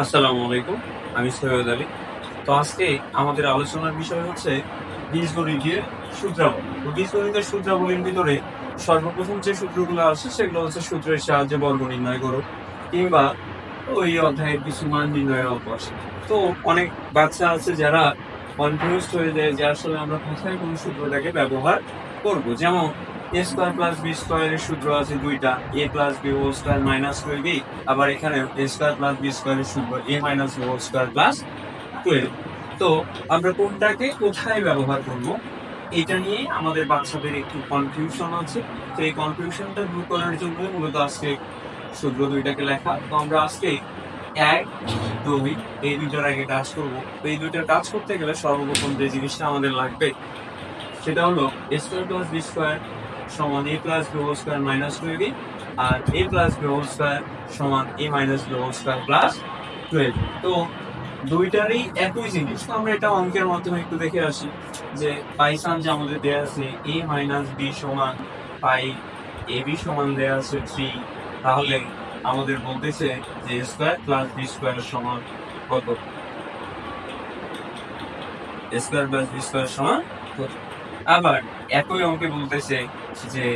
আসসালামু আলাইকুম। আমি সৈয়দ আলী। তো আজকে আমাদের আলোচনার বিষয় হচ্ছে বীজগণিতের সূত্রাবলী। তো বীজগণিতের সূত্রাবলীর ভিতরে সর্বপ্রথম যে সূত্রগুলো আছে সেগুলো হচ্ছে সূত্রের সাহায্যে বর্গ নির্ণয় করো, কিংবা ওই অধ্যায়ের কিছু মান নির্ণয়ের অভ্যাস। তো অনেক বাচ্চা আছে যারা কনফিউজড হয়ে যায় যে আসলে আমরা কোথায় কোন সূত্রটাকে ব্যবহার করব। যেমন এ স্কোয়ার প্লাস বি স্কোয়ারের সূত্র আছে দুইটা, A plus B whole square minus twelve B. আবার এখানে এ স্কোয়ার প্লাস বি স্কোয়ারের সূত্র A minus B whole square plus twelve. তো আমরা কোনটাকে কোথায় ব্যবহার করব এটা নিয়ে আমাদের বাচ্চাদের একটু কনফিউশন আছে। তো এই কনফিউশনটা দূর করার জন্য মূলত আজকে সূত্র দুইটাকে লেখা। তো আমরা আজকে এক দুই এই দুইটার আগে কাজ করবো। তো এই দুইটার কাজ করতে গেলে সর্বপ্রথম যে জিনিসটা আমাদের লাগবে সেটা হলো A square plus B square সমান A plus B whole square minus two AB, আর A plus B whole square সমান A minus B whole square plus twelve. তো দুইটারই একই জিনিস। তো আমরা এটা অঙ্কের মাধ্যমে একটু দেখে আসি যে পাইসান যে আমাদের দেয়া আছে এ মাইনাস বি সমান 5, এ বি সমান দেয়া আছে 3, তাহলে আমাদের বলতেছে যে এ স্কোয়ার প্লাস বি স্কোয়ার সমান কত? এ স্কোয়ার প্লাস বি স্কোয়ার সমান কত? আবার একই অঙ্কে বলতেছে যে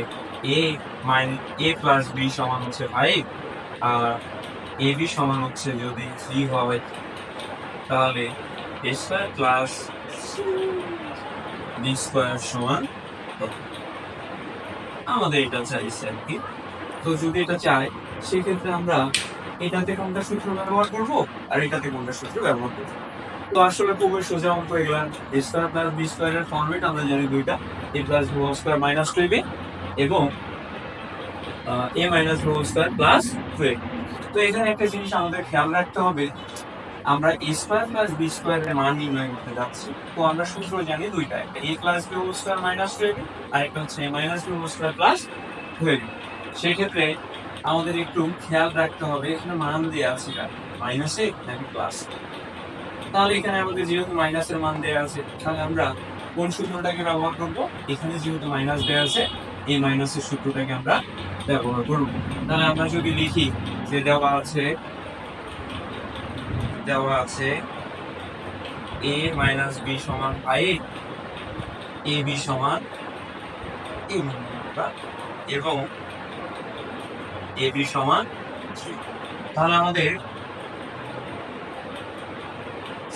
এ প্লাস বি সমান হচ্ছে 5, আর এ বি সমান হচ্ছে যদি 3 হয়, তাহলে এ স্কোয়ার প্লাস বি স্কোয়ার সমান কত? আমাদের এটা চাইছে আর কি। তো যদি এটা চাই সেক্ষেত্রে আমরা এটাতে কোনটা সূত্র ব্যবহার করব আর এটাতে কোনটা সূত্র ব্যবহার করব। তো আসলে খুবই সোজা অঙ্ক এগুলা। এ স্কোয়ার প্লাস বি স্কোয়ারের ফর্মেট আমরা জানি দুইটা, A plus B whole square minus two AB এবং A minus B whole square plus two AB. তো এখানে একটা জিনিস আমাদের খেয়াল রাখতে হবে, আমরা এ স্কোয়ার প্লাস বি স্কোয়ারের মান নির্ণয় করতে যাচ্ছি। তো আমরা সূত্র জানি দুইটা, একটা A plus B whole square minus two AB আর একটা হচ্ছে A minus B whole square plus two AB. সেই ক্ষেত্রে আমাদের একটু খেয়াল রাখতে হবে এখানে মান দেওয়া আছে মাইনাসে নাকি প্লাস। তাহলে এখানে আমাদের যেহেতু মাইনাসের মান দেওয়া আছে, তাহলে আমরা কোন সূত্রটাকে ব্যবহার করব? এখানে যেহেতু মাইনাস দেওয়া আছে এই মাইনাসের সূত্রটাকে আমরা ব্যবহার করব। তাহলে আমরা যদি লিখি যে দেওয়া আছে এ মাইনাস বি সমান 5, এ বি সমান এবং এ বি সমান 3। তাহলে আমাদের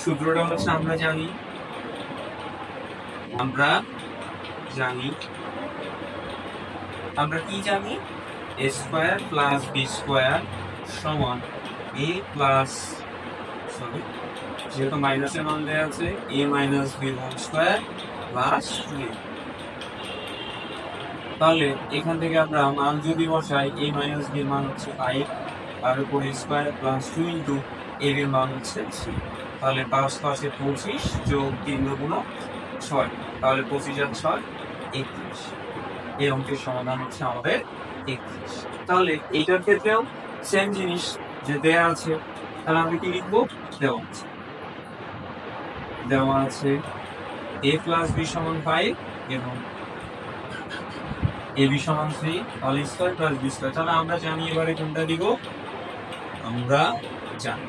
সূত্রটা হচ্ছে আমরা জানি আমরা কি জানি, A square plus B square সমান এ প্লাস যেহেতু মাইনাসের মান দেওয়া আছে A minus B whole square plus 2। তাহলে এখান থেকে আমরা মান যদি বসাই এ মাইনাস বি মান হচ্ছে 5, তার উপরে স্কোয়ার প্লাস 2 ইন্টু এ এর মান হচ্ছে 3। তাহলে 5 পাশে 25 যোগ 3 গুণ 6, তাহলে 25 আর 6 31। এই অঙ্কের সমাধান হচ্ছে আমাদের 31। তাহলে এইটার ক্ষেত্রেও সেম জিনিস যে দেয়া আছে, তাহলে আমরা কি লিখবো? দেওয়া আছে এ প্লাস বি সমান 5 এবং এ বি সমান 3, all square plus B square. তাহলে আমরা জানি এবারে কোনটা দিব, আমরা জানি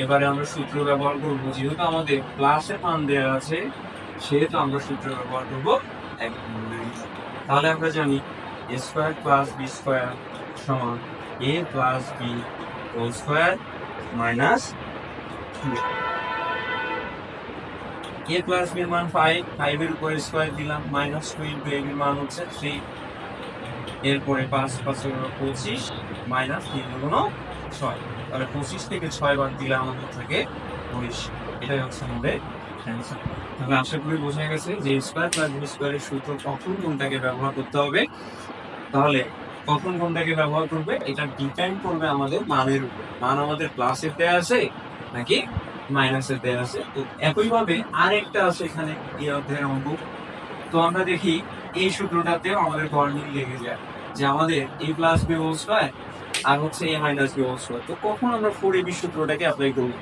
এবারে আমরা সূত্র ব্যবহার করবো। যেহেতু আমাদের প্লাসের মান দেওয়া আছে সেহেতু আমরা সূত্র ব্যবহার করবো 1। তাহলে আমরা জানি A square plus B square সমান A plus B whole square minus 2। A plus B এর মান 5, 5 এর উপরে স্কোয়ার দিলাম, মাইনাস 2 ইন্টু এ এর মান হচ্ছে 3। এরপরে 5 5 25 মাইনাস 3 গুণ 6, তাহলে 25 থেকে 6 বাদ দিলে আমাদের থাকে 19। এটাই হচ্ছে আমাদের অ্যান্সার। তাহলে আশা করি বোঝা গেছে যে স্কোয়ার প্লাস বি স্কোয়ারের সূত্র কখন কোনটাকে ব্যবহার করতে হবে। তাহলে কখন কোনটাকে ব্যবহার করবে এটা ডিপেন্ড করবে আমাদের মানের উপর। মান আমাদের প্লাসের দেয়া আছে নাকি মাইনাসের দেয়া আছে। তো একইভাবে আরেকটা আছে এখানে এই অধ্যায়ের অঙ্ক। তো আমরা দেখি এই সূত্রটাতেও আমাদের গড়মিল লেগে যায় যে আমাদের এ প্লাস বি হোল স্কয়ার আর হচ্ছে A minus B whole square. তো কখন আমরা 4ab সূত্রটাকে অ্যাপ্লাই করব?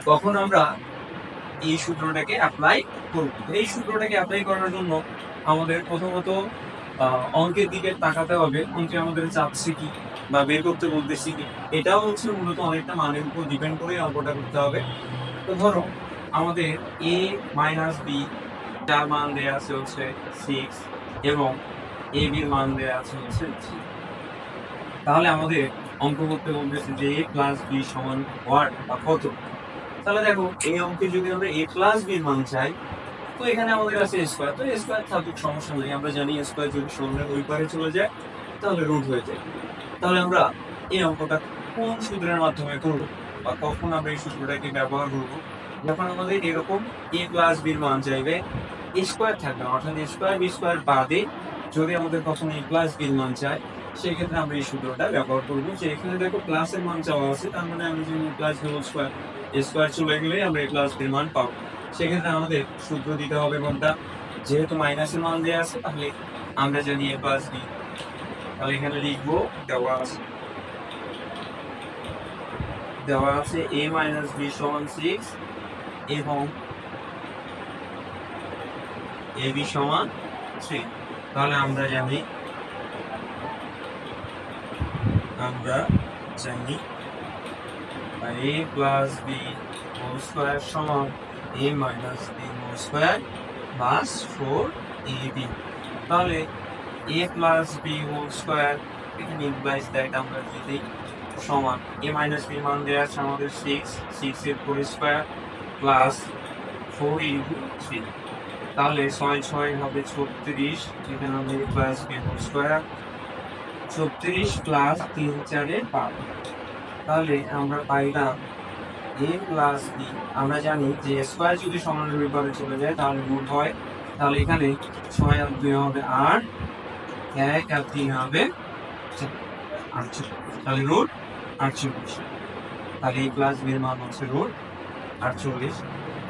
কখন আমরা এই সূত্রটাকে অ্যাপ্লাই করব? এই সূত্রটাকে অ্যাপ্লাই করার জন্য আমাদের প্রথমত অঙ্কের দিকে তাকাতে হবে। অঙ্কে আমাদের চাচ্ছে কি বা বের করতে বলতেছি, এটাও হচ্ছে মূলত অনেকটা মানের উপর ডিপেন্ড করে অঙ্কটা করতে হবে। তো ধরো আমাদের a মাইনাস বি যার মান দেয়া আছে হচ্ছে 6 এবং a b এর মান দেয়া আছে হচ্ছে 3। তাহলে আমাদের অঙ্ক করতে বলতেছে যে a প্লাস b সমান হোয়াট বা কত। তাহলে দেখো এই অঙ্কে যদি আমরা a প্লাস b এর মান চাই, তো এখানে আমাদের আছে স্কোয়ার, তো স্কোয়ার থাকুক সমস্যা নেই। আমরা জানি স্কোয়ার যদি শূন্যের ওই পারে চলে যায় তাহলে রুট হয়ে যায়। তাহলে আমরা এই অঙ্কটা কোন সূত্রের মাধ্যমে করবো বা কখন আমরা এই সূত্রটাকে ব্যবহার করবো? যখন আমাদের এরকম a প্লাস b এর মান চাইবে, স্কোয়ার থাকবে অর্থাৎ স্কোয়ার বি স্কোয়ার বাদে যদি আমাদের কখনো a প্লাস b এর মান চাই, সেক্ষেত্রে আমরা এই সূত্রটা ব্যবহার করবো। যে এখানে দেখো প্লাসের মান চাওয়া আছে, তার মানে আমি যদি প্লাস হোল স্কোয়ার স্কোয়ার চলে গেলে আমরা a প্লাস b এর মান পাবো। সেক্ষেত্রে আমাদের সূত্র দিতে হবে কোনটা? যেহেতু মাইনাসের মান দেওয়া আছে তাহলে আমরা জানি a প্লাস b, তাহলে এখানে লিখবো দেওয়া আছে a মাইনাস b সমান 6 এবং ab সমান 3। তাহলে আমরা জানি a plus b whole square সমান a minus b whole square plus 4ab। তাহলে a plus b whole square এখানে ইমপ্লাইজ দ্যাট আমরা যদি সমান a মাইনাস b মান দেওয়া আছে আমাদের 6 এর হোল স্কোয়ার প্লাস 4ab 3। তাহলে 6 হবে 36, এখানে হবে a plus b whole square 36 plus 3 4 12। তাহলে আমরা পাইলাম a প্লাস b। আমরা জানি যে স্কোয়ার যদি সমানের বিপরীতে চলে যায় তাহলে রুট হয়। তাহলে এখানে 6 আর 2 হবে 8, 1 আর 3 হবে 48, তাহলে রুট 48। তাহলে a প্লাস b এর মান হচ্ছে রুট 48।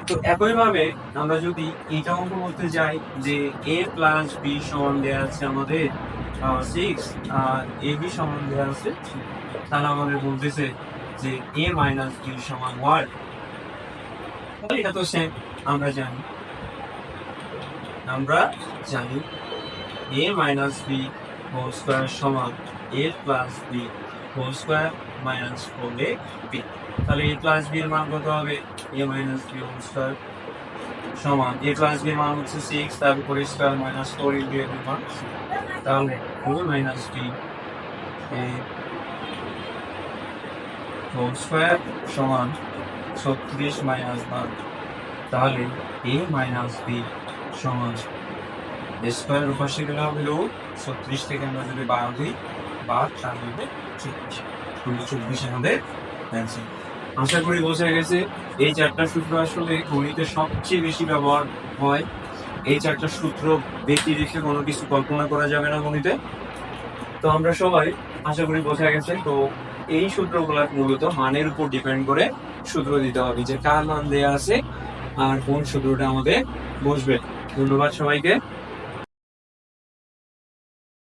তো একইভাবে আমরা যদি এটা অঙ্ক করতে যাই যে a প্লাস b সমান দেওয়া আছে আমাদের 6 আর ab সমান দেওয়া আছে 3, তাহলে আমাদের বলতেছে যে a মাইনাস b সমান 1। তাহলে এটা তো সেম, আমরা জানি a minus b whole square সমান a plus b whole square minus 4ab। তাহলে a প্লাস b এর মান কত হবে? a minus b whole square সমান a প্লাস b এর মান হচ্ছে 6, তারপর স্কোয়ার মাইনাস 4ab এর মান। তাহলে a minus b whole square সমান 36 মাইনাস 12। তাহলে a মাইনাস b সমান স্কোয়ার উপাশে গেলে হবে রুট 36 থেকে আমরা যদি 12 দিই তাহলে হবে 24 আমাদের অ্যান্সার। আশা করি বোঝা গেছে। এই চারটা সূত্র আসলে গণিতে সবচেয়ে বেশি ব্যবহার হয়। এই চারটা সূত্র ব্যক্তি রেখে কোনো কিছু কল্পনা করা যাবে না গণিতে। তো আমরা সবাই আশা করি বোঝা গেছে। তো এই সূত্রগুলো মূলত মানের উপর ডিপেন্ড করে সূত্র দিতে হবে, যে কার মান দেয়া আছে আর কোন সূত্রটা আমাদের বসবে। ধন্যবাদ সবাইকে।